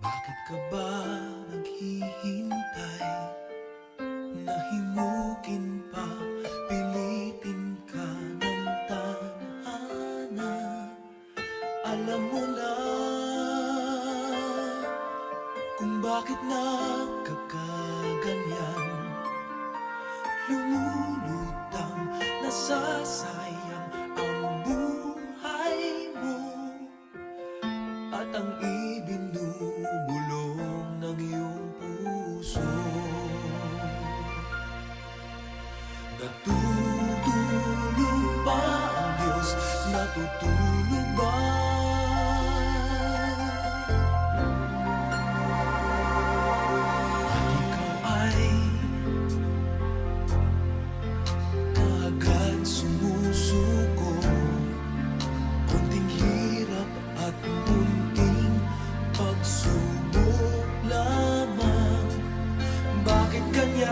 Bakit ka ba naghihintay? Nahimukin pa, pilitin ka ng tadhana. Alam mo na kung bakit nagkakaganyan. Lumulutang, nasasayang ang buhay mo at ang ibinubulong ng iyong puso. Natutulog ba ang Diyos? Natutulog ba? At ikaw ay kaagad sumusuko. Konting hirap at munting pagsubok lamang. Bakit ganyan?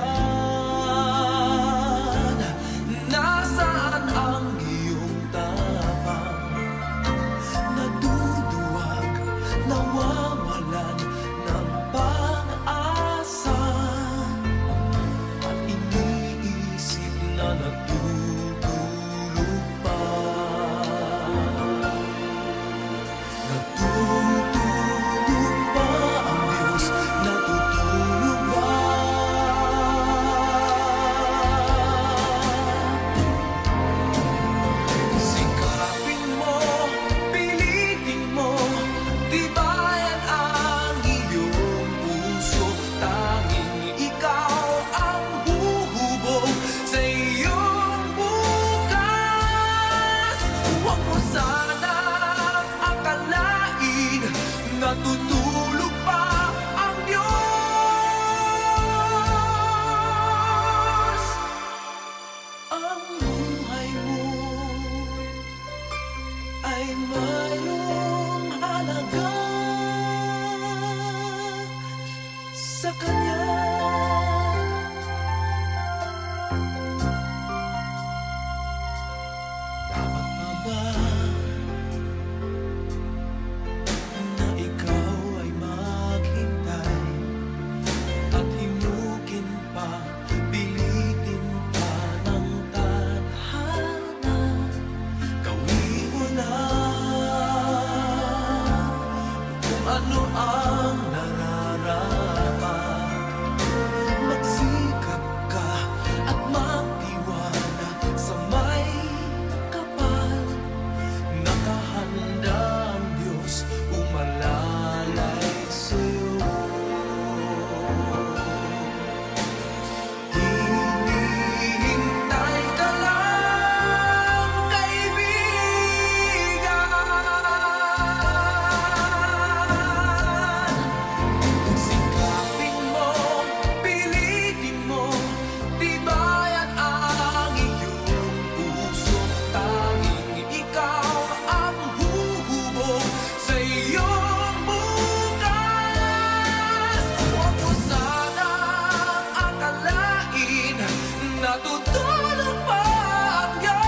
Nasaan ang iyong tapang? Naduduwag, nawawalan ng pag-asa, at iniisip na natutulog pa. Natutulog ba ang Diyos? Natutulog ba? Sikapin mo, pilitin mo, tibayan ang iyong puso. Tanging ikaw ang huhubog sa iyong bukas. Huwag mo sanang akalain natutulog pa ang Diyos. Ang buhay mo ay mayroong halaga sa Kanya. Dapat pa ba na ikaw ay maghintay at himukin pa, pilitin pa ng tadhana? Gawin mo na kung ano ang nararapat. Magsikap ka at magtiwala sa may kapal. Nakahanda ang Diyos umalalay sa'yo. Hinihintay ka lang, kaibigan. Sikapin mo, pilitin mo, tibayan ang iyong puso. Tanging ikaw ang huhubog sa iyong bukas. Huwag mo sanang akalain natutulog pa ang Diyos.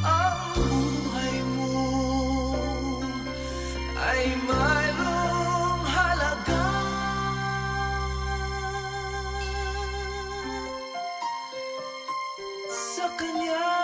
Ang buhay mo ay mayroong halaga sa Kanya.